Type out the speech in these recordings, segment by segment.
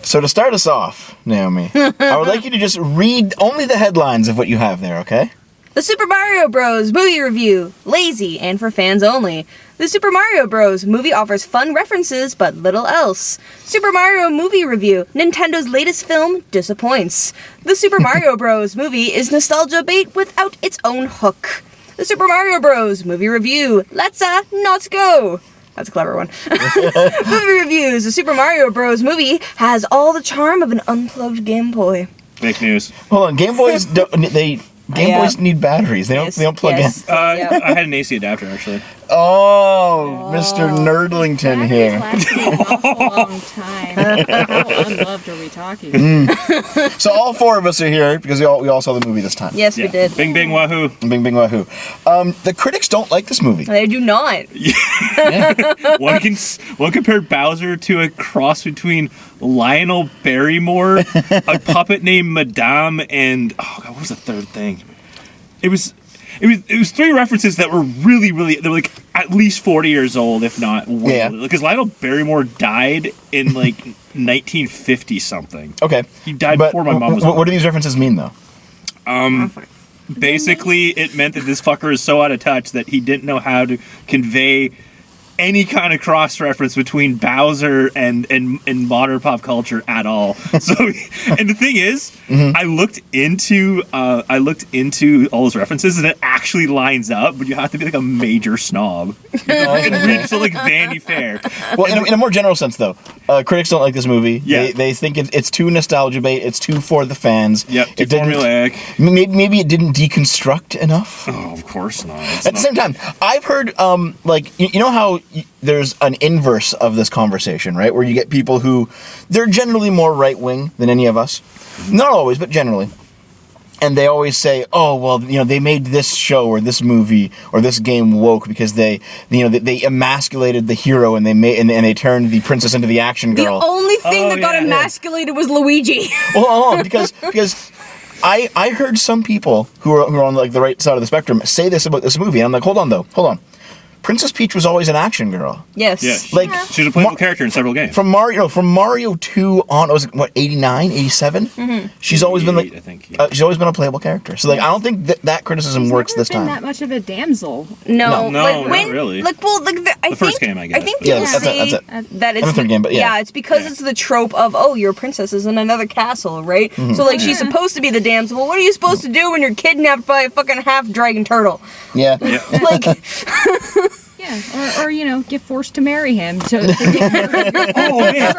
So to start us off, Naomi, I would like you to just read only the headlines of what you have there, okay? The Super Mario Bros. Movie review. Lazy and for fans only. The Super Mario Bros. Movie offers fun references, but little else. Super Mario movie review. Nintendo's latest film disappoints. The Super Mario Bros. Movie is nostalgia bait without its own hook. The Super Mario Bros. Movie review. Let's not go. That's a clever one. Movie reviews. The Super Mario Bros. Movie has all the charm of an unplugged Game Boy. Fake news. Hold on, Game Boys Game Boys need batteries. They don't plug in. I had an AC adapter actually. Oh, Mr. Nerdlington here. Lasting an awful long time. How unloved are we talking? So all four of us are here because we all saw the movie this time. Yes, we did. Bing bing wahoo. Bing bing wahoo. The critics don't like this movie. They do not. One compared Bowser to a cross between Lionel Barrymore, a puppet named Madame, and what was the third thing? It was three references that were really, they were like at least 40 years old, if not way. Yeah. Because Lionel Barrymore died in like 1950 something. Okay. He died before my mom was born. What do these references mean, though? Basically, it meant that this fucker is so out of touch that he didn't know how to convey any kind of cross-reference between Bowser and modern pop culture at all. So, and the thing is, I looked into all those references, and it actually lines up. But you have to be like a major snob and read so like Vanity Fair. Well, in a more general sense, though, critics don't like this movie. Yeah. They think it's too nostalgia bait. It's too for the fans. Yep, too It didn't- formulaic. Maybe it didn't deconstruct enough. Oh, of course not. At the same time, I've heard, you know how there's an inverse of this conversation, right? Where you get people who, they're generally more right-wing than any of us. Not always, but generally. And they always say, oh, well, they made this show or this movie or this game woke because they emasculated the hero and they turned the princess into the action girl. The only thing that got emasculated was Luigi. Well, hold on, because I heard some people who are on like the right side of the spectrum say this about this movie, and I'm like, hold on. Princess Peach was always an action girl. Yes. Yeah, she was a playable character in several games. From Mario 2 on, was it, 89, 87? Mm-hmm. She's always been like, I think, she's always been a playable character. So like, I don't think that criticism works this time. She's never been that much of a damsel. No, not really. Like, well, like the first game, I guess. I think Yeah, people that's say it. that it's the third game, but yeah. it's because it's the trope of your princess is in another castle, right? Mm-hmm. So like she's supposed to be the damsel. Well, what are you supposed to do when you're kidnapped by a fucking half dragon turtle? Yeah. Like. Yeah, or get forced to marry him. Oh man!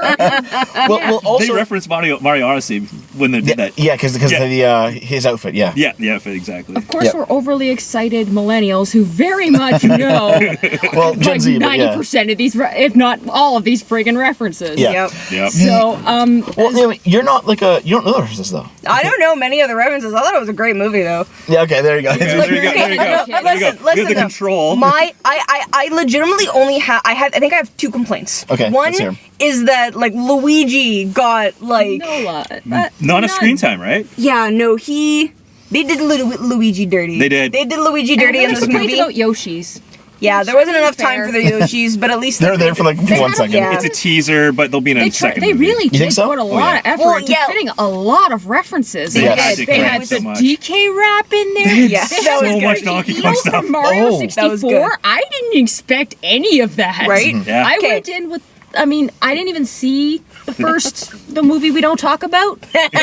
Well, also they referenced Mario Odyssey when they did that. Yeah, because of his outfit. Yeah. Yeah, the outfit exactly. Of course, we're overly excited millennials who very much know Well, Gen like Z, but yeah. 90% of these, if not all of these friggin' references. Yeah. Yep. So, Well, you're not like you don't know the references though. I don't know many of the references. I thought it was a great movie though. Yeah. Okay. There you go. Okay, there you go. There you go. There you go. Listen, You have the control. I legitimately only have I think I have two complaints. Okay, One let's hear 'em. is that like Luigi got like Not a screen time, right? they did Luigi dirty. They did. They did Luigi dirty in this complaints movie. about Yoshi's. Yeah, there wasn't enough Fair. time for the Yoshis, but at least They're there for like 1 second. Yeah. It's a teaser, but they'll be in a second. They movie. really You think did so? put a Oh, lot yeah. of effort Well, into yeah. fitting a lot of references. They had They had so the much. DK rap in there. They had Yeah, so that was good. much Donkey Kong From stuff. Mario Oh. That was 64, good. I didn't expect any of that. Right? Yeah. I Okay. went in with, I didn't even see the movie we don't talk about.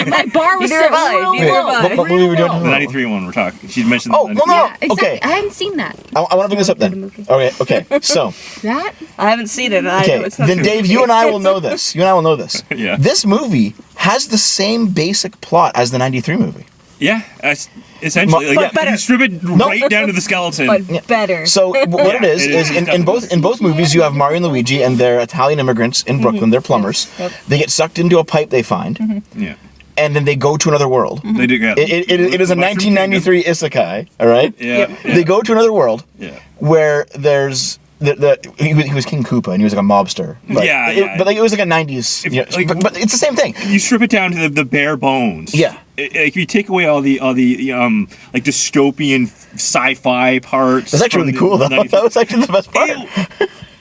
My bar was Neither set have I. real Neither have low. I. What movie were we doing? The 93 one we're talking. She mentioned. Oh, the well, 93. no. Yeah, exactly. Okay. I hadn't seen that. I want to bring this up then. Okay. So. That? I haven't seen it. And I know Okay, it's not then true. Dave, you and I will know this. Yeah. This movie has the same basic plot as the 93 movie. Yeah, essentially. But better. You strip it right down to the skeleton. But better. So what it is it is in both movies you have Mario and Luigi and they're Italian immigrants in Brooklyn. They're plumbers. Yep. They get sucked into a pipe they find, Yeah. and then they go to another world. They do get It is a 1993 isekai. All right. Yeah. They go to another world Yeah. where there's. He was King Koopa and he was like a mobster. But But like it was like a 90s. But it's the same thing. You strip it down to the bare bones. Yeah. If you take away all the like dystopian sci-fi parts. That's actually really cool though. That was actually the best part.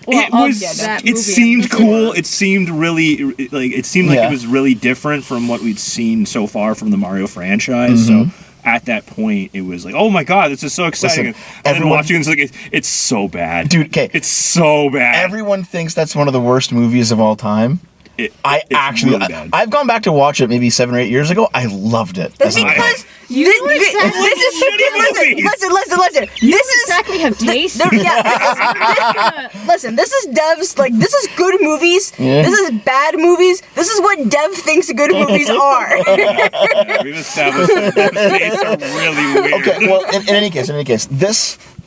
Well, it was. that It movie seemed in particular. cool. It seemed really like. It seemed like Yeah. it was really different from what we'd seen so far from the Mario franchise. So at that point, it was like, oh my god, this is so exciting! Listen, and then everyone- watching it's like it's so bad, Dude, okay. It's so bad. Everyone thinks that's one of the worst movies of all time. It's Actually, really bad. I've gone back to watch it maybe 7 or 8 years ago. I loved it. That's As a- because You this, know exactly this is shitty movies. listen. This is exactly have taste. no, yeah, listen. This is Dev's like. This is good movies. Yeah. This is bad movies. This is what Dev thinks good movies are. We've established that the tastes are really weird. Okay, well, in any case,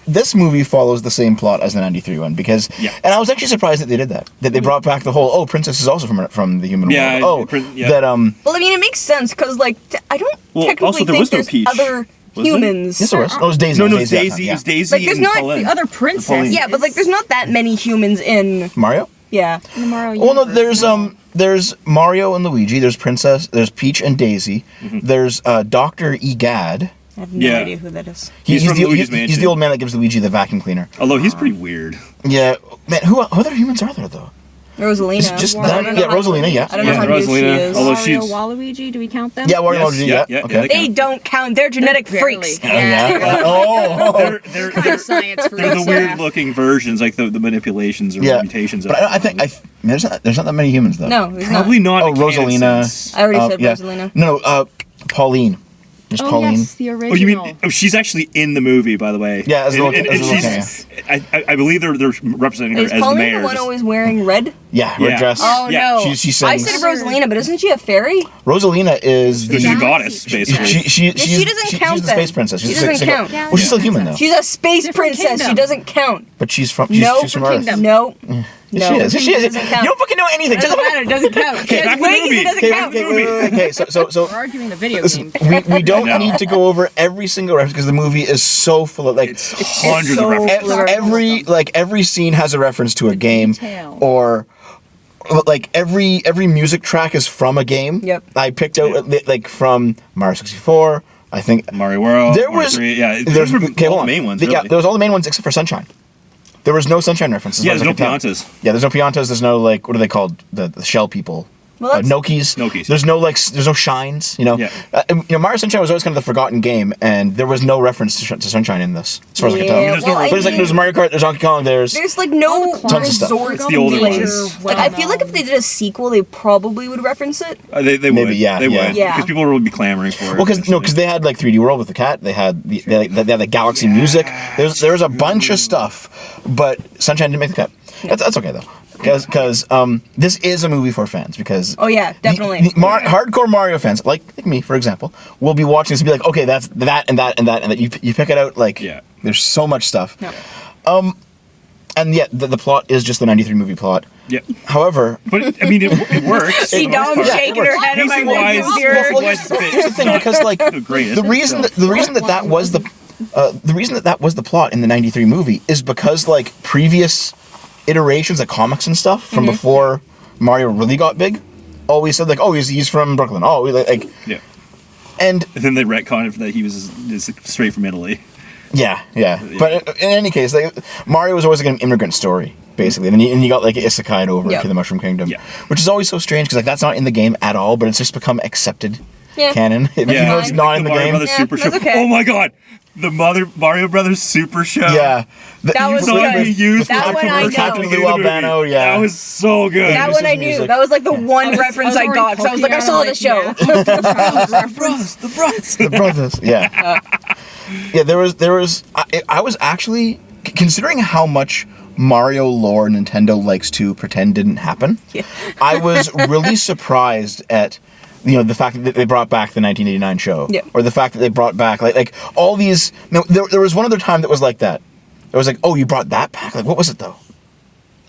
this movie follows the same plot as the '93 one because, Yeah. and I was actually surprised that they did that. That they brought back the whole Princess is also from the human Yeah, world. yeah. That Well, I mean, it makes sense because like I don't Well, technically also, there think was no there's Peach, other was there? humans. yes, it was. Oh, it was Daisy. No, It no, was it's that time, Daisy. yeah. It was Daisy Like, there's and not Pauline. The other princess. Pauline. Yeah, but like there's not that many humans in. Mario. Yeah. In the Mario Well, no, universe, there's Mario and Luigi. There's Princess. There's Peach and Daisy. There's Doctor Egad. I have no Yeah. idea who that is. He's from the, Luigi's he's Mansion. the old man that gives Luigi the vacuum cleaner. Although he's pretty weird. Yeah, man. Who other humans are there though? Rosalina. Is it just Well, I that? don't Yeah, know how Rosalina. Yeah. I don't know Yeah, how new she Rosalina, is. although Mario, she's- Waluigi, do we count them? Yeah, Wario Yes, Luigi. yeah, Yeah. yeah, Okay. they They don't count. They're genetic Barely. freaks. Oh, yeah. Oh. They're Science they're the weird looking versions, like the manipulations or Yeah. mutations. But I think there's not that many humans though. No, there's probably not. Oh, in canon Rosalina. sense. I already said yeah. Rosalina. No, Pauline. There's Oh, Pauline. yes, the original. Oh, you mean she's actually in the movie, by the way? Yeah, as a and, little- as a little she's. I believe they're representing her Is as the Pauline mayor. the one just- always wearing red? Yeah, Yeah. red dress. Oh Yeah, no, she I sings. said Rosalina, but isn't she a fairy? Rosalina is the. She's a Galaxy goddess, princess. basically. She doesn't count She's the then. space princess. She She's doesn't a- count. Well, she's still human though. She's a space Different princess. She kingdom. doesn't count. But she's from. No, she's from different Earth. kingdom. No. Yes, No, she is. Yes, she is. doesn't count. You don't fucking know anything. Doesn't matter. It doesn't count. She back has to the wings. movie. It doesn't Okay, count. okay. So We're arguing the video listen, game. we don't I know. need to go over every single reference because the movie is so full of like It's hundreds so of references. every scene has a reference to a game detail. or like every music track is from a game. Yep. I picked out like from Mario 64. I think Mario World. there Mario was 3, yeah. there's Those were okay, all hold the on. main ones. Yeah, Really. there was all the main ones except for Sunshine. There was no Sunshine references. Yeah, there's no Piantas. Yeah, there's no Piantas. There's no like what are they called? The shell people. Well, that's- Nokis. Nokis. There's no there's no shines. You know. Yeah. Mario Sunshine was always kind of the forgotten game, and there was no reference to Sunshine in this, as far as I can tell. Yeah, there's no well, I There's mean, Mario Kart. There's Donkey Kong. There's there's no Tons of stuff. resort It's the older place. ones. Like I feel like if they did a sequel, they probably would reference it. They would. Maybe, yeah, They yeah. would. Yeah. Because people would be clamoring for it. well, because they had like 3D World with the cat. They had they had the Galaxy music. There's a bunch of stuff, but Sunshine didn't make the cut. That's okay though, because this is a movie for fans. Because Oh yeah, definitely. hardcore Mario fans like me, for example, will be watching this and be like, okay, that's that and that and that and that. You pick it out like Yeah. there's so much stuff. No. And yet the plot is just the '93 movie plot. Yeah. However, But I mean, it works. See for the most Dom part. shaking her head. Am I Pacing wise, making zero? well, here's the thing, because like the greatest. the reason that was the plot in the '93 movie is because like previous iterations of comics and stuff from before Mario really got big always said like, oh, he's from Brooklyn. Oh, like Yeah. and And then they retconned that he was straight from Italy. yeah. But in any case, like Mario was always like an immigrant story. Basically, and you got like isekai'd over Yep. to the Mushroom Kingdom, Yeah. which is always so strange because like that's not in the game at all, but it's just become accepted Yeah. canon. Even though it's fine. not in the Mario game. Brothers Yeah, Super Show. that's okay. Oh my god, the Mario Brothers Super Show. Yeah, That was So good. many used That one I know. Captain Lou Albano, yeah. That was so good. That This one is I knew. music. That was like the one reference I got because I was like, I saw the show. the brothers. The brothers, yeah, yeah. There was. I was actually considering how much Mario lore Nintendo likes to pretend didn't happen. Yeah. I was really surprised at the fact that they brought back the 1989 show, Yeah. or the fact that they brought back like all these. No, there was one other time that was like that. It was like, oh, you brought that back. Like, what was it though?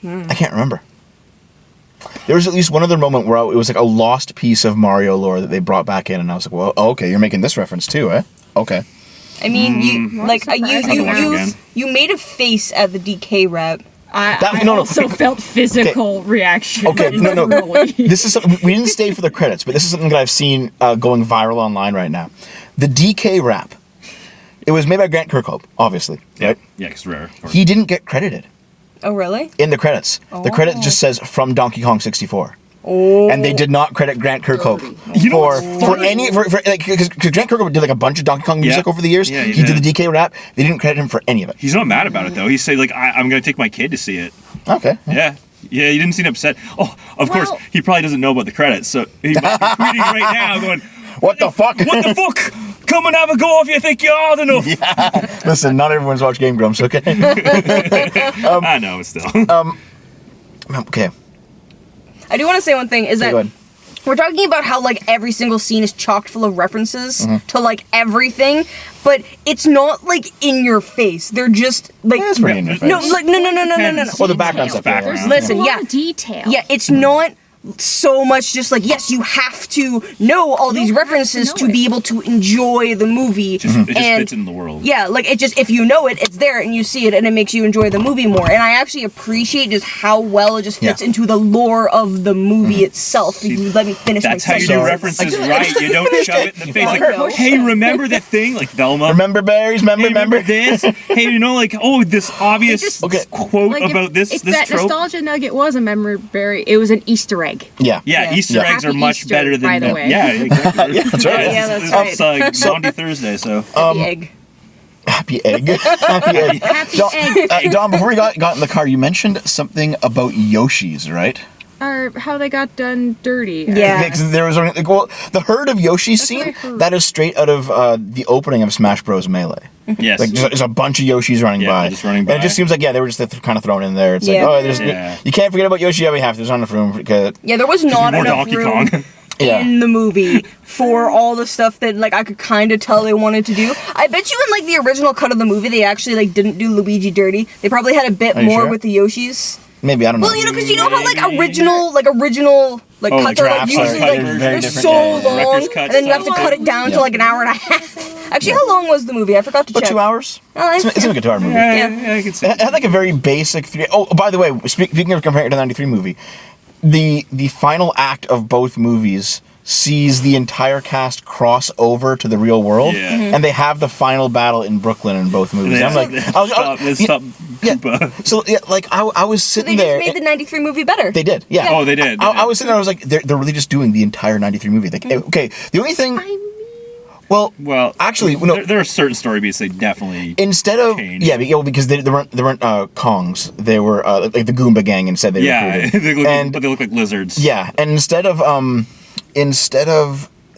I can't remember. There was at least one other moment where it was like a lost piece of Mario lore that they brought back in, and I was like, well, okay, you're making this reference too, eh? Okay. I mean, you like Again. you made a face at the DK rap. I no. also felt physical reaction. Okay, no. Really. This is something we didn't stay for the credits, but this is something that I've seen going viral online right now. The DK rap. It was made by Grant Kirkhope, obviously, right? Yeah, because Rare. of course. He didn't get credited. Oh, really? in the credits. The credit just says from Donkey Kong 64. Oh. And they did not credit Grant Kirkhope You know for what's for funny? any for like because Grant Kirkhope did like a bunch of Donkey Kong music Yeah. over the years. Yeah, he he did did. the DK rap. They didn't credit him for any of it. He's not mad about it though. He said like I'm gonna take my kid to see it. Okay. Yeah. Yeah, he didn't seem upset. Oh, of course, Well- he probably doesn't know about the credits, so he might be tweeting right now going, What the fuck? What the fuck? Come and have a go if you think you're old enough. Listen, not everyone's watched Game Grumps, okay? I know, still. Okay. I do want to say one thing is Go that ahead. we're talking about how like every single scene is chock full of references Mm-hmm. to like everything, but it's not like in your face. They're just like Yeah, it's pretty in your no, face. like no. Well, the background stuff. yeah, Background. yeah. Listen, a lot yeah. of detail. Yeah, it's not so much just like yes, you have to know all these don't have to references know to it. be able to enjoy the movie. It just and fits in the world. yeah, like it just if you know it, it's there and you see it and it makes you enjoy the movie more. And I actually appreciate just how well it just fits Yeah. into the lore of the movie itself. If you let me finish That's my how you sentence. do references I right. You don't shove it in the face I like, know. hey, remember that thing? Like Velma. Remember berries? Hey, Remember? this? Hey, you know, like, oh, this obvious just- Okay. quote Like about this if this that trope. nostalgia nugget was a memory berry, it was an Easter egg. Yeah. Yeah, Yeah. Easter Yeah. eggs are Happy much Easter, better than by the way. Yeah, exactly. Yeah, that's right. Yeah, that's It's Maundy Thursday, so The egg. Happy egg. Happy egg. Happy Don, egg. Don, before we got in the car, you mentioned something about Yoshis, right? Or how they got done dirty. Yeah. Because there was only, well, the herd of Yoshis That's what I scene, heard. that is straight out of the opening of Smash Bros. Melee. yes. Like, there's a bunch of Yoshis running Yeah, by. they're just running And by. it just seems like, yeah, they were just kind of thrown in there. It's Yeah. like, oh, there's, Yeah. you can't forget about Yoshi. Yeah, we have to. There's not enough room. Because, Yeah, there was not more enough Donkey room Kong. yeah. in the movie for all the stuff that like I could kind of tell they wanted to do. I bet you in like the original cut of the movie they actually like didn't do Luigi dirty. They probably had a bit Are you more sure? with the Yoshis. Maybe, I don't know. Well, you know, because you know how like Maybe. original like Oh, cuts are like drafts usually are like very they're different, so yeah, yeah. long, Director's cut and then you have to stuff. cut it down Yeah. to like an hour and a half. Actually, how long was the movie? I forgot to About check. 2 hours? Oh, It's like a 2 hour movie. Yeah, I can see. It had like a very basic three. Oh, by the way, speaking of comparing it to the '93 movie, the final act of both movies sees the entire cast cross over to the real world, Yeah. Mm-hmm. and they have the final battle in Brooklyn in both movies. I'm like, Stop yeah. Koopa. So yeah, like I was So sitting they there. just made the '93 movie better. They did, yeah. Oh, they did. I was sitting there. I was like, they're really just doing the entire '93 movie. Like, okay, the only thing. Well, Well, actually, no. there are certain story beats they definitely. Instead of changed. because they weren't Kongs. They were like the Goomba gang instead. They Yeah, recruited. but they look like lizards. Yeah, and instead of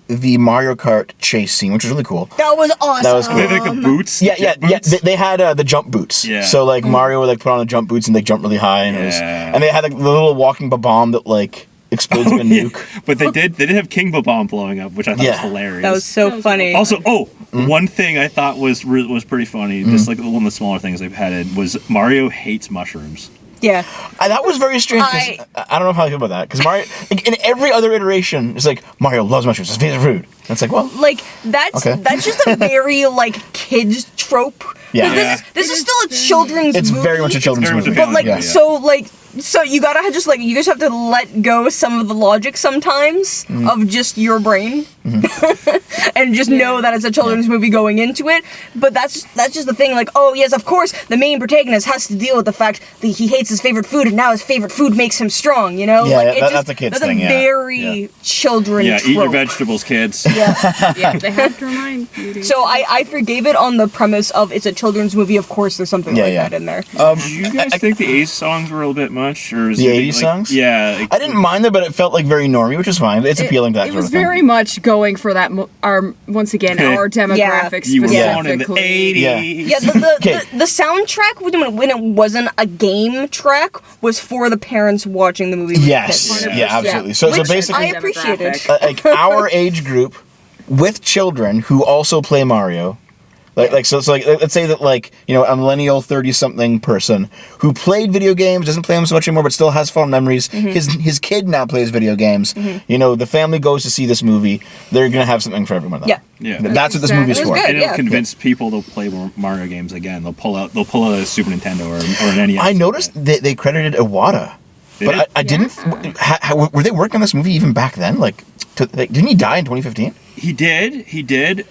the Mario Kart chase scene, which was really cool. That was awesome. That was cool. They have like the boots. Yeah, jet yeah. boots. They had the jump boots. Yeah. So like Mario would like put on the jump boots and like jump really high, and Yeah. and they had like the little walking bomb that like explodes in a Yeah. nuke. But they did have King Bomb blowing up, which I thought Yeah. was hilarious. That was so That was funny. Also, Mm-hmm. one thing I thought was pretty funny, just like one of the smaller things they've had, was Mario hates mushrooms. Yeah. That was very strange. 'Cause I don't know how I feel about that because Mario, like, in every other iteration, it's like Mario loves mushrooms. It's his favorite food. And it's like, well, Like that's Okay. that's just a very like kids trope. 'Cause Yeah. This is still a children's it's movie. very much a children's very much a movie. But like Yeah. so you gotta you just have to let go some of the logic sometimes Mm-hmm. of just your brain, and just know that it's a children's movie going into it. But that's just the thing. Like, oh yes, of course, the main protagonist has to deal with the fact that he hates his favorite food, and now his favorite food makes him strong. You know, Yeah, like that's a kid's thing, That's yeah. a very children. Yeah, trope. eat your vegetables, kids. Yeah. Yeah, they have to remind you. So I forgave it on the premise of it's a children's movie. Of course, there's something Yeah, like yeah. that in there. Do you guys think the 80s songs were a little bit much, or is The it 80s songs? Yeah, like, I didn't mind it, but it felt like very normy, which is fine. It's appealing to that It sort was of thing. very much going for that. Our once again our demographic you were Yeah. born in the specifically. 80s. Yeah, the Okay. soundtrack when it wasn't a game track was for the parents watching the movie. With Yes, kids. yeah, absolutely. So Which basically, I appreciated. Demographic. like our age group with children who also play Mario. So let's say that like, you know, a millennial 30-something person who played video games, doesn't play them so much anymore, but still has fond memories. Mm-hmm. His kid now plays video games. You know, the family goes to see this movie. They're gonna have something for everyone. Yeah. Yeah. That's what this movie's It was for. good. And it'll Yeah. convince people to play more Mario games again. They'll pull out a Super Nintendo or an NES. I noticed they credited Iwata, Did but it? I didn't. Were they working on this movie even back then? Like, didn't he die in 2015? He did.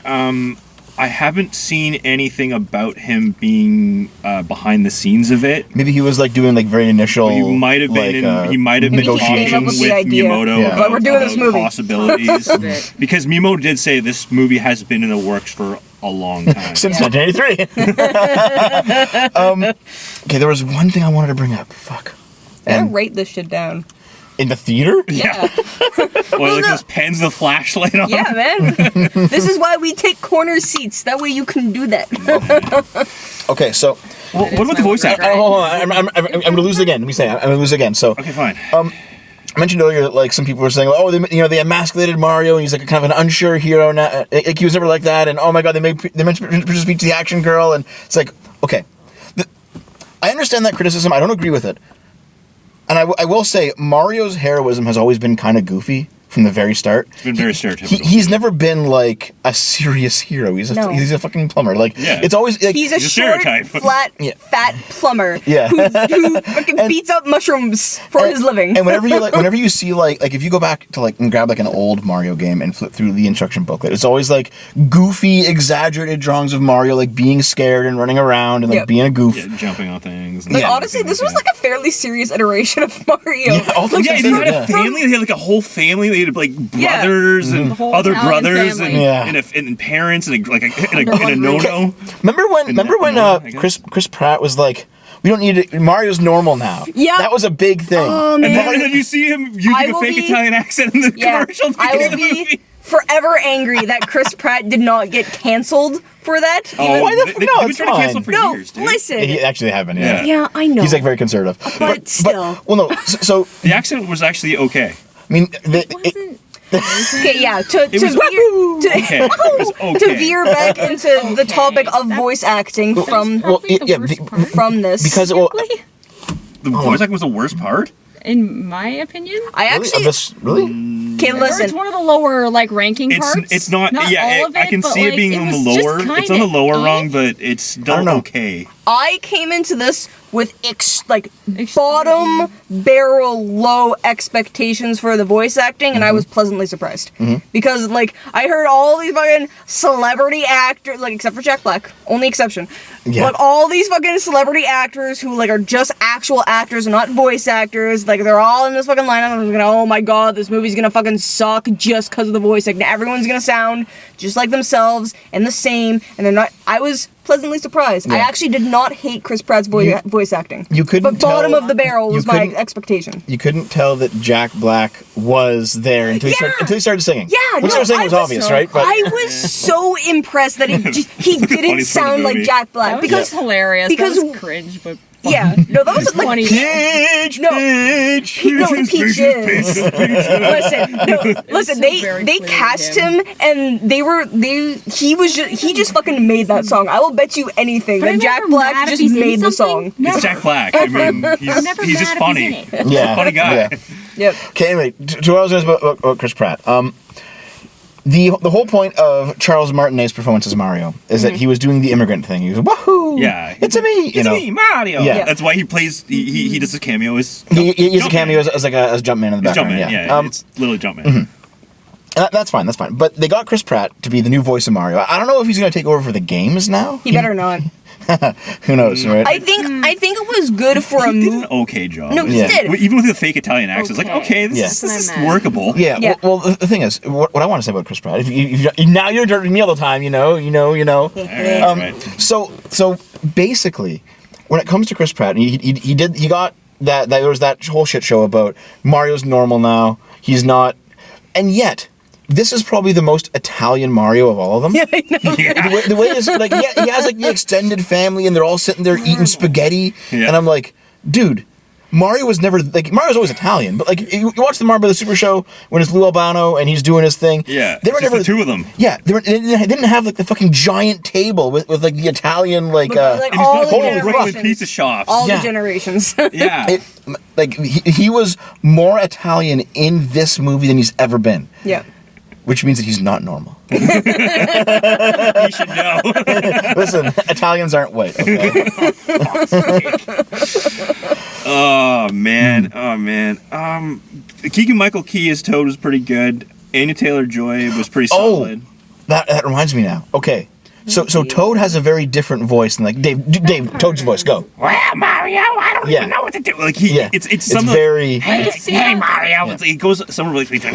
I haven't seen anything about him being behind the scenes of it. Maybe he was like doing like very initial. He might have been he might have been Maybe he came up talking with with the idea. Miyamoto Yeah. about, But we're doing this about movie. possibilities. Because Miyamoto did say this movie has been in the works for a long time. Since 1983. Okay, there was one thing I wanted to bring up. Fuck. I gotta And write this shit down. in the theater? Yeah. Well, like those pens the flashlight on. Yeah, man. This is why we take corner seats. That way you can do that. Okay, so What about the voice actor? hold on. I'm gonna lose it again. Let me say. I'm gonna lose it again. So Okay, fine. I mentioned earlier that like some people were saying, oh, they emasculated Mario, and he's like a kind of an unsure hero now. Like, he was never like that, and oh my god, they mentioned Princess Peach the action girl, and it's like, okay, I understand that criticism. I don't agree with it, and I will say Mario's heroism has always been kind of goofy from the very start. It's been very stereotypical. He's never been like a serious hero. He's a fucking plumber. Like Yeah. it's always like He's a He's a short, stereotype. flat, Yeah. fat plumber Yeah. who fucking beats up mushrooms for his living. And whenever you see like if you go back to like and grab like an old Mario game and flip through the instruction booklet, it's always like goofy, exaggerated drawings of Mario like being scared and running around and like Yep. being a goof. Yeah, jumping on things. Like, honestly, this was like a fairly serious iteration of Mario. Yeah, all things Yeah, they considered, had a family. They had like a whole family. They had like Yeah. brothers and whole other Italian brothers family. and parents and a no-no. Remember when I guess. Chris Pratt was like, we don't need it. Mario's normal now. Yeah. That was a big thing. Oh, And man. then you see him using I a will fake be- Italian accent in the Yeah, commercial. at the I beginning will of the be movie. forever angry that Chris Pratt did not get canceled for that. Oh, Why the they- fuck? they've No, been it's trying to cancel fine. for No, years, dude. listen. He actually happened. Yeah. Yeah, I know. He's like very conservative. But still. well, no. So The accent was actually okay. I mean, Wasn't Okay, yeah. To was veer, Okay. It was okay. to veer back into the topic of voice acting from probably the yeah, worst the- part, from this. because it will. The voice acting was the worst part. in my opinion. I actually Really? okay. It's Listen, one of the lower like ranking parts. It's not. all Yeah, of I can but, see like, it being on the was just lower. It's on kinda the lower rung, ish. but it's don't still know. okay. I came into this with bottom barrel low expectations for the voice acting, and I was pleasantly surprised because like I heard all these fucking celebrity actors, like except for Jack Black, only exception. Yeah. Like all these fucking celebrity actors who like are just actual actors and not voice actors. Like they're all in this fucking lineup. And I'm gonna, oh my god, this movie's gonna fucking suck just because of the voice acting. Everyone's gonna sound just like themselves and the same, and they're not. I was pleasantly surprised. I Yeah. actually did not hate Chris Pratt's voice acting. You couldn't But bottom tell- of the barrel you was my couldn't- expectation. You couldn't tell that Jack Black was there until he started singing. Yeah, when no, he started singing I was obvious, right? But I was so impressed that he didn't funniest part of the sound like movie. Jack Black That was because hilarious. because- That was cringe, but yeah, no, that was like funny. Peach, No. Peach. No, Peach is. Listen, so very they clear cast him. him and he just fucking made that song. I will bet you anything But I'm that Jack never Black mad if just he's in made the something. song. It's Jack Black. I mean, I'm never he's mad just if funny. he's in it. Yeah, Funny guy. Yeah. Yep. Okay, anyway, to what I was going to say about Chris Pratt. The whole point of Charles Martinet's performance as Mario is that he was doing the immigrant thing. He was wahoo! Yeah. it's a me. It's me, Mario. Yeah. That's why he plays. He does a cameo as. He's a cameo as like as Jumpman in the He's background. Jumpman. Yeah, it's literally Jumpman. That's fine. That's fine. But they got Chris Pratt to be the new voice of Mario. I don't know if he's going to take over for the games now. He better not. Who knows, right? I think it was good for a He did movie. an okay job. No, he Yeah. did. Even with the fake Italian accent, it's like Okay. okay, this Yeah. is workable. Yeah. Yeah. Well, the thing is, what I want to say about Chris Pratt. Now you're interrupting me all the time. You know. Right. So basically, when it comes to Chris Pratt, he got that there was that whole shit show about Mario's normal now. He's not, and yet this is probably the most Italian Mario of all of them. Yeah. The way is like he has like the extended family and they're all sitting there eating spaghetti, Yeah. and I'm like, dude. Mario was never like Mario's always Italian, but like you watch the Mario the Super Show when it's Lou Albano and he's doing his thing. Yeah. they were It's just never the two of them. Yeah, they didn't have like the fucking giant table with like the Italian like. Like, And all he's the not going to Brooklyn generations. pizza shops. All Yeah. the generations. yeah. It, like he was more Italian in this movie than he's ever been, Yeah. which means that he's not normal. You should know. Listen, Italians aren't white. Okay? Oh man. Keegan Michael Key as Toad was pretty good. Anya Taylor-Joy was pretty solid. That reminds me now. Okay, So Toad has a very different voice than like Dave. Toad's voice, go. Well, Mario, I don't even know what to do. Like it's some very. Hey, Mario. It's, it goes somewhere like between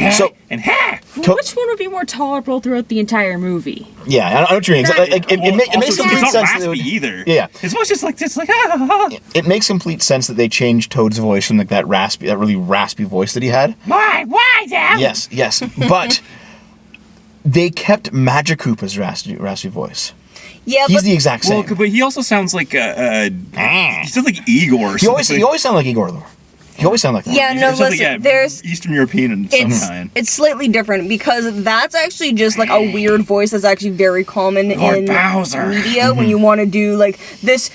and ha. Which one would be more tolerable throughout the entire movie? Yeah, I know what you mean. Like, it makes complete it's not sense. raspy either. Yeah, his voice just like It makes complete sense that they changed Toad's voice from like that really raspy voice that he had. Why, Dad? Yes, but they kept Magic Koopa's raspy voice. Yeah, He's the exact same. Well, but he also sounds like he sounds like Igor. Or He always sound like Igor though. He always sound like that. Yeah, no, listen, there's Eastern European in some kind. It's slightly different because that's actually just like a weird voice that's actually very common Lord in Bowser. media when you want to do like this.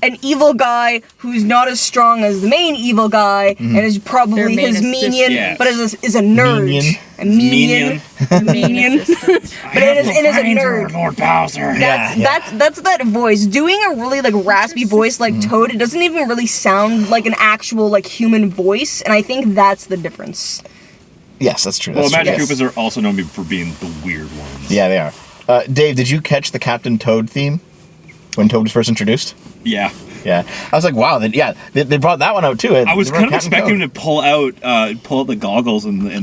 An evil guy who's not as strong as the main evil guy and is probably Their main his minion, Yes. but is a nerd. Minion. A minion. Main assistant. But it is a nerd. Lord Bowser. That's that voice. Doing a really like raspy voice like Toad, it doesn't even really sound like an actual like human voice, and I think that's the difference. Yes, that's true. Well, That's true. Magic Koopas are also known for being the weird ones. Yeah, they are. Dave, did you catch the Captain Toad theme when Toad was first introduced? Yeah. Yeah, I was like, wow. They brought that one out too. I was kind of expecting him to pull out the goggles and the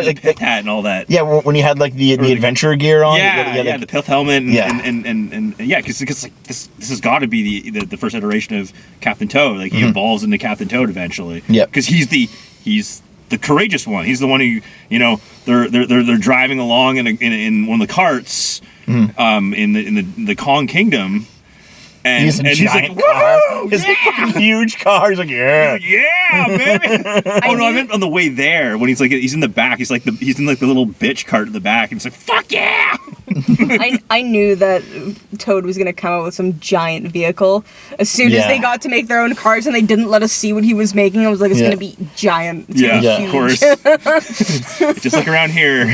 like pit hat and all that. Yeah, when he had like the adventure gear on. Yeah, the pith helmet and Yeah. and yeah, because like this has got to be the first iteration of Captain Toad. Like he evolves into Captain Toad eventually. Yep. Because he's the courageous one. He's the one who they're driving along in one of the carts in the Kong Kingdom. And He's he's like, giant car. woohoo! His fucking huge car. He's like, yeah. Yeah, baby. I meant on the way there when he's in the back. He's in like the little bitch cart in the back, and he's like, fuck yeah. I knew that Toad was gonna come out with some giant vehicle as soon as they got to make their own cars, and they didn't let us see what he was making. I was like, it's gonna be giant. It's gonna be huge. Of course. Just like around here,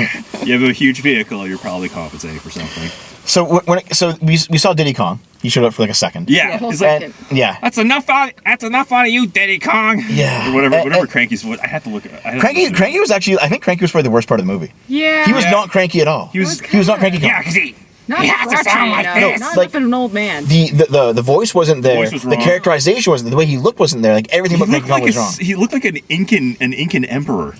you have a huge vehicle, you're probably compensating for something. So we saw Diddy Kong. He showed up for like a second. Yeah, whole he's like, second. Yeah. that's enough out of you, Diddy Kong. Yeah. Or whatever Cranky's was. I had to look at it. Cranky was actually. I think Cranky was probably the worst part of the movie. Yeah. He was not cranky at all. He was not cranky. Yeah, because he Not has to sound like grumpy, this. Not like- like an old man. The voice wasn't there. voice was The wrong. characterization wasn't. The way he looked wasn't there. Like everything He about looked Cranky Kong like was wrong. he looked like an Incan emperor.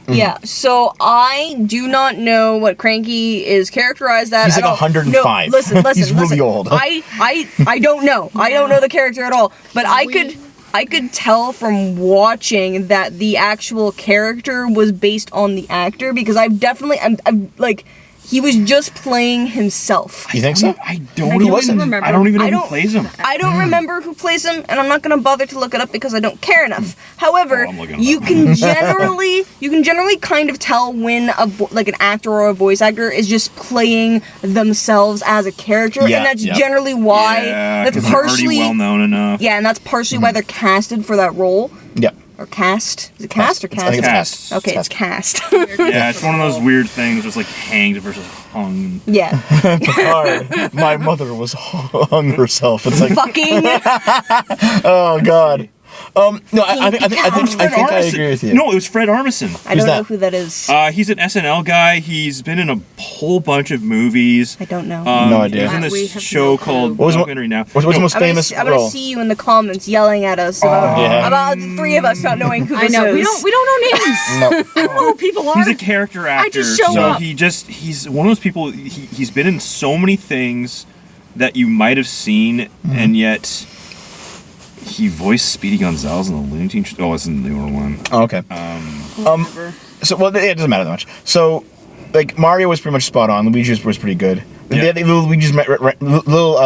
Yeah, so I do not know what Cranky is characterized as. He's like at all. 105. No, listen. He's really old. I don't know. I don't know the character at all. But I could tell from watching that the actual character was based on the actor because I'm like he was just playing himself. You think so? I don't Who was it? remember. I don't even know I who don't- plays him. I don't remember who plays him, and I'm not gonna bother to look it up because I don't care enough. However, Oh, I'm looking it you up. can generally kind of tell when like an actor or a voice actor is just playing themselves as a character, Yeah, and that's yep. generally why. Yeah, that's 'cause they're already partially well known enough. yeah, and that's partially why they're casted for that role Yeah. or cast. Is it cast or I think it's cast? cast. Okay, It's it's cast. Yeah, it's one of those weird things. It's like hanged versus hung. Yeah, Picard, my mother was hung herself. It's like, fucking. oh god. No, I think I agree with you. No, it was Fred Armisen. I don't know that? who that is. He's an SNL guy. He's been in a whole bunch of movies. I don't know. No idea. He was in We this have show no called What was documentary now. What's the most I'm gonna, famous I'm gonna role? see you in the comments yelling at us about, yeah. about the three of us not knowing who I this know. is. We don't know names. No. I don't know who people are. He's a character actor. just show so up. he's one of those people. He's been in so many things that you might have seen, and yet he voiced Speedy Gonzales in the Looney Tunes. Oh, it's in the newer one. Oh, okay. Whatever. So, well, it doesn't matter that much. So, like, Mario was pretty much spot on. Luigi was pretty good. Yeah. The little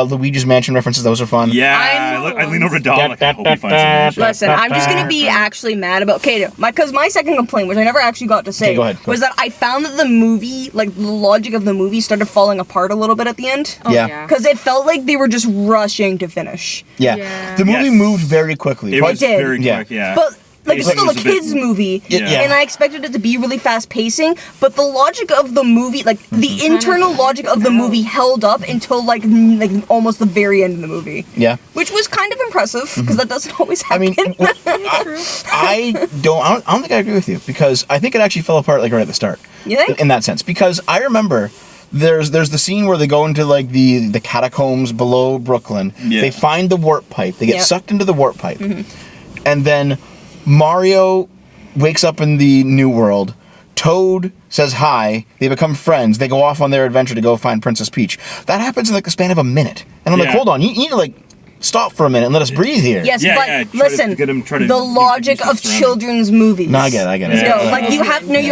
Luigi's Mansion references, those are fun. Yeah, I'm- I lean over to Dom. Like, I hope he finds some Listen, I'm just gonna be actually mad about because my second complaint, which I never actually got to say, Okay, go ahead. was that I found that the movie, like the logic of the movie, started falling apart a little bit at the end. Oh, Yeah. yeah. Because it felt like they were just rushing to finish. Yeah. Yeah. The movie Yes. moved very quickly. It was did. very Yeah. quick, yeah. But like it's Pacing still a was a bit- kids movie, Yeah. and I expected it to be really fast pacing. But the logic of the movie, like the internal logic of the movie, held up until like almost the very end of the movie, Yeah. which was kind of impressive because that doesn't always I happen. mean, I don't think I agree with you because I think it actually fell apart like right at the start. You think? In that sense, because I remember there's the scene where they go into like the catacombs below Brooklyn. Yeah. They find the warp pipe. They get Yep. sucked into the warp pipe, and then Mario wakes up in the new world. Toad says hi. They become friends. They go off on their adventure to go find Princess Peach. That happens in like the span of a minute. And I'm like, Yeah. hold on, you need to like stop for a minute and let us breathe here. Yes, Yeah, but yeah, try to listen, get 'em- try to the get logic them of used to children's movies. No, I get it. Yeah. No, like you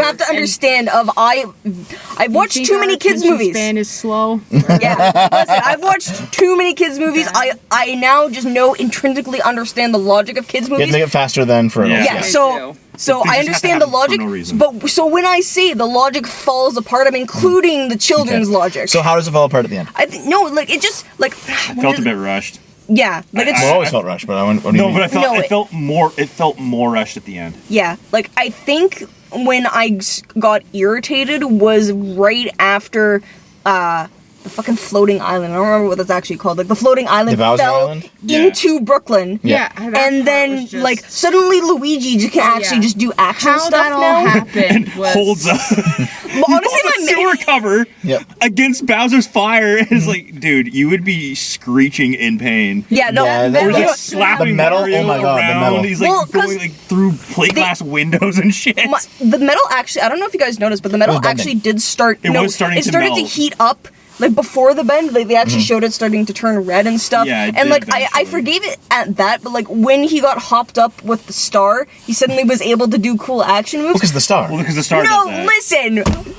have to understand. I've watched Think too our many kids attention movies. Span is slow. Yeah, listen, I've watched too many kids movies. I now just intrinsically understand the logic of kids You have movies. to make it faster than for Yeah. adults. Yeah, Me so too. so They I just have to understand the have them for logic, no reason. but so when I say the logic falls apart, I'm including the children's Okay. logic. So how does it fall apart at the end? I think no, like it just like I felt a bit rushed. yeah, like it's Well, I always felt rushed, but what do you No, mean? but I felt No, it felt more. It felt more rushed at the end. yeah, like I think when I got irritated was right after the fucking floating island. I don't remember what that's actually called. Like the floating island The Bowser fell Island? Yeah. into Brooklyn. Yeah. that And part then, was just- like, suddenly Luigi can Oh, actually yeah. just do action how stuff that all now. happened was Holds up Well, honestly, the my sewer cover Yep. against Bowser's fire. It's like, dude, you would be screeching in pain. yeah, no, Yeah, Or that- he's you like know, slapping The metal? Mario Oh my God, the around. metal. He's like Well, 'cause going like through plate they- glass windows and shit. the metal actually, I don't know if you guys noticed, but the metal It was bending. actually did start. It was starting it to started to melt. heat up. Like before the bend, like they actually showed it starting to turn red and stuff. Yeah, it and did like I eventually. forgave it at that, but like when he got hopped up with the star, he suddenly was able to do cool action moves. Because the star. Well, because the star No, does that. listen.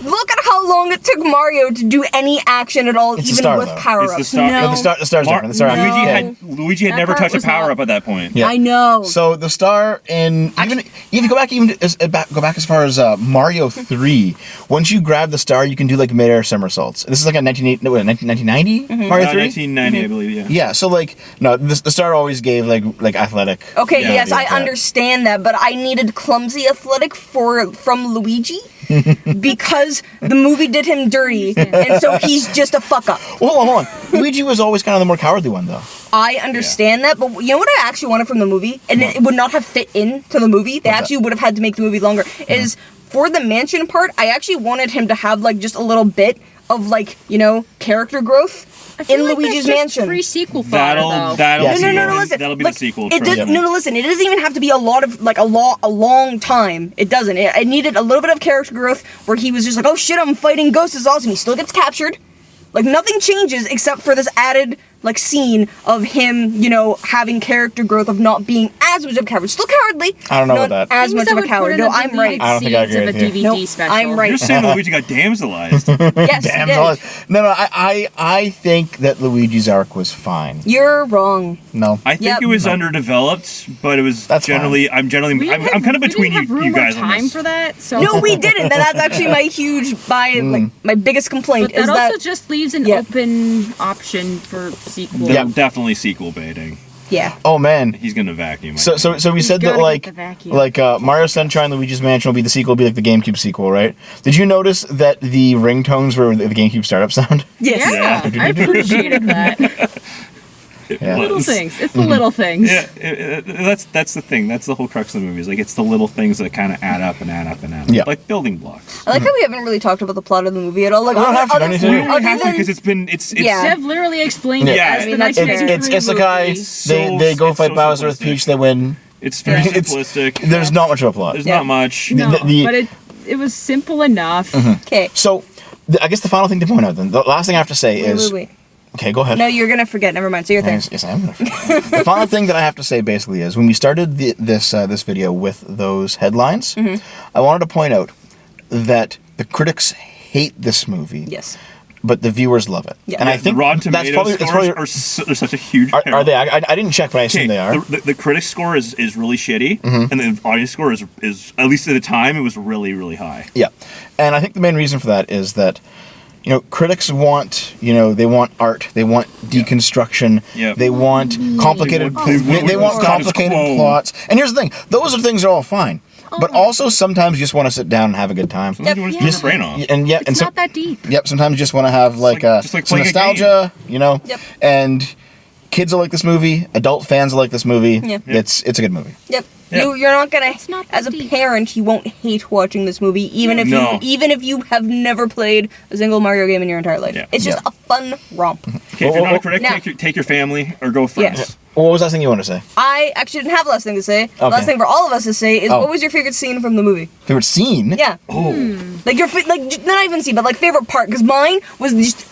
Look at how long it took Mario to do any action at all, It's the even star, with though. power It's ups. the star. No. The star's different. The star. Luigi No. had That never part touched a was power not- up at that point. Yeah. I know. So the star in even go back as far as Mario 3. Once you grab the star, you can do like midair somersaults. This is like a 1990 Mario 3. 1990, I believe. Yeah. Yeah. So like no, the star always gave like athletic. Okay, Yeah, yes, yeah, I yeah. understand that, but I needed clumsy athletic from Luigi because the movie did him dirty, and so he's just a fuck up. Well, hold on. Luigi was always kind of the more cowardly one, though. I understand that, but you know what I actually wanted from the movie, and it would not have fit into the movie. They What's actually that? would have had to make the movie longer. Is for the mansion part, I actually wanted him to have like just a little bit of like character growth I feel in like Luigi's that's just mansion. free sequel fodder, though. That'll Yes. No, listen. That'll be like, the sequel. It does, Yeah. no, listen. It doesn't even have to be a lot of like a long time. It doesn't. It needed a little bit of character growth where he was just like, oh shit, I'm fighting ghosts. Is awesome. He still gets captured. Like nothing changes except for this added like scene of him, having character growth of not being as much of a coward. Still cowardly. I don't know not about that. as Things much that of a were coward. put in No, the I'm right. I don't think I agree scenes of a with you. DVD Nope, special. I'm right. You're saying Luigi got damselized. Yes, Damn. he did. No. I think that Luigi's arc was fine. You're wrong. No. I think Yep. it was underdeveloped, but it was That's generally. I'm generally. We didn't I'm kind of we between didn't have room you guys or on time this. for that. So No, we didn't. That's actually my huge my biggest complaint But that is also that just leaves an Yeah. open option for sequel. Yeah. Definitely sequel baiting. yeah. Oh man. He's gonna vacuum. I So think. we said that gotta like get the vacuum. Mario Sunshine Luigi's Mansion will be the sequel, will be like the GameCube sequel, right? Did you notice that the ringtones were the GameCube startup sound? Yes. Yeah, I appreciated that. Yeah. Little things. It's the little things. Yeah, that's the thing. That's the whole crux of the movie. Is like it's the little things that kind of add up and add up and add up, Yeah. like building blocks. I like how we haven't really talked about the plot of the movie at all. Like, We don't have to, other- don't need to. We We don't other have to than- because it's Yeah. Dev literally explained it Yeah. as I the mean, that's fair. 1993 It's a guy. movie. So- They go it's fight so Bowser with simplistic. Peach. They win. It's very It's- simplistic. There's not much of a plot. There's Yeah. not much. No, the- but it was simple enough. Okay. So, I guess the final thing to point out then, the last thing I have to say is, Wait. okay, go ahead. No, you're gonna forget. Never mind. Say your thing. Yes, I am. The final thing that I have to say basically is when we started this video with those headlines, I wanted to point out that the critics hate this movie, Yes. but the viewers love it. Yeah. And I The think Rotten that's Tomatoes probably scores are such a huge. are peril. they? I didn't check, but I assume Okay, they are. The critic score is really shitty, and the audience score is at least at the time it was really really high. Yeah, and I think the main reason for that is that critics want they want art, they want deconstruction, Yeah. they want complicated, they want status complicated quo. plots. And here's the thing: those are things that are all fine, but also sometimes you just want to sit down and have a good time. Sometimes you want to Yeah. turn your brain off. And yeah, and It's so, not that deep. yep, sometimes you just want to have like, just like some playing a nostalgia, Yep. and kids will like this movie, adult fans will like this movie. Yeah. It's a good movie. Yep. Yeah. You're not gonna. not that As a deep. parent, you won't hate watching this movie, even if No. you have never played a single Mario game in your entire life. Yeah. It's just Yeah. a fun romp. Okay, if you're not a critic, Now- take your family or go friends. What was that thing you want to say? I actually didn't have the last thing to say. The Okay. last thing for all of us to say is, Oh. what was your favorite scene from the movie? Favorite scene? Yeah, Oh, like not even scene, but like favorite part. Because mine was just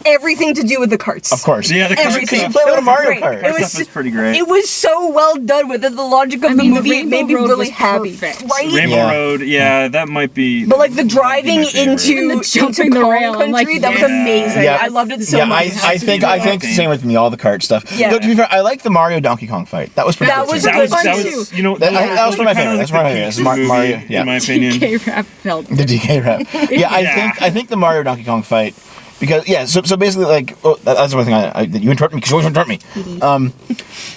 everything to do with the carts. Of course. yeah, the Everything. Because you stuff. play with a It was Mario great. Kart. It That was stuff is pretty great. It was so well done with it. The logic of I the mean, the movie Rainbow made me Road really was happy. perfect. Right? Rainbow Yeah. Road, yeah, that might be. But like the might be driving my favorite. into And the jumping into the Kong rail, I'm like, country, that was yeah. amazing. Yeah. I loved it so Yeah, much. I think same with me. All the kart stuff. Yeah. No, to be fair, I like the Mario Donkey Kong fight. That was pretty. That good was too. good fun that too. was, you know, That- I think that was those my are kinda favorite. like That's the my favorite. peaks That's of the Mario- movie, yeah. in my opinion. DK rap felt. The DK rap. Yeah, Yeah. I think the Mario Donkey Kong fight, because so basically like that's the one thing you interrupt me because you always interrupt me.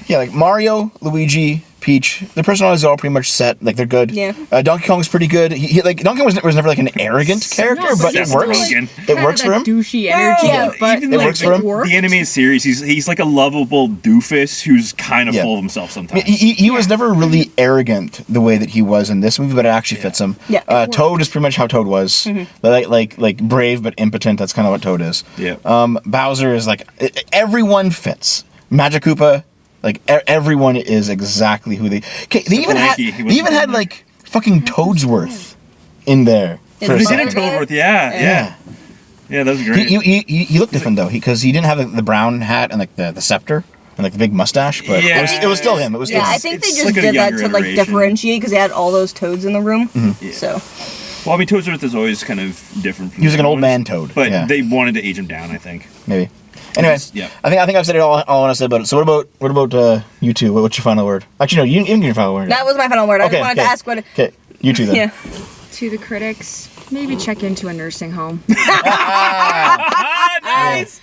Yeah, like Mario, Luigi, Peach, their personalities are all pretty much set. Like they're good. Yeah. Donkey Kong's pretty good. He like Donkey Kong was never like an arrogant character, No, but it Seth works. Rogen. It works for him. Douchey energy, Yeah, but even It like works for him. worked. the animated series, he's like a lovable doofus who's kind of Yeah. full of himself sometimes. He was never really arrogant the way that he was in this movie, but it actually fits him. Yeah, it worked. Toad is pretty much how Toad was, like brave but impotent. That's kind of what Toad is. Yeah. Bowser is like everyone fits. Magic Koopa, like everyone is exactly who they. Okay, they even had Lanky, he was- like fucking Toadsworth in there. In for a the They did second. it Toadworth, yeah. Yeah, that was great. He looked different though, because he didn't have the brown hat and like the scepter and like the big mustache, but Yeah. it was still him. It was still Yeah, him. I think they It's just like a did that younger to like iteration. differentiate because they had all those toads in the room. Mm-hmm. So Well, I mean, Toadsworth is always kind of different. From He was like the an other old ones, man Toad. but yeah. they wanted to age him down, I think. Maybe. Anyway, Yeah. I think I've said it all I want to say about it. So what about you two? What's your final word? Actually, no, you can get your final word. that was my final word. I Okay, just wanted to okay. ask what. Okay, you two then. Yeah. To the critics, maybe check into a nursing home. Ah, nice.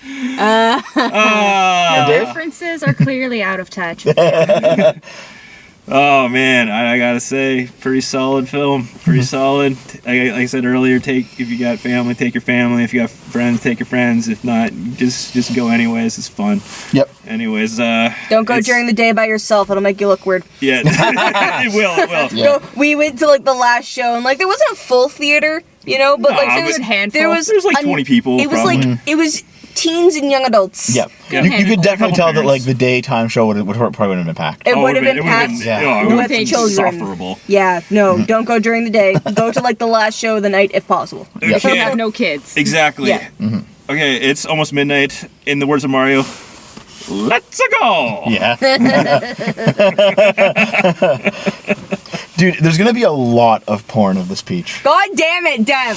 And Dave? References are clearly out of touch. Oh man, I gotta say, pretty solid film. Pretty solid. Like I said earlier, if you got family, take your family. If you got friends, take your friends. If not, just go anyways. It's fun. Yep. Anyways, Don't go during the day by yourself. It'll make you look weird. Yeah, it will. It will. Yeah. We went to like the last show and like there wasn't a full theater, you know, but No, like it there was was a handful. There was There's like 20 people, It was probably. like it was teens and young adults. Yep. Yeah. You could definitely Couple tell that like parents. the daytime show would probably been packed. It Oh, would have been it would've packed. Yeah. it would've With been children. insufferable. Yeah, no, don't go during the day. Go to like the last show of the night if possible. Yeah. Okay. Have no kids. Exactly. Yeah. Okay, it's almost midnight. In the words of Mario, let's go. Yeah. Dude, there's gonna be a lot of porn of this Peach. God damn it, Dev.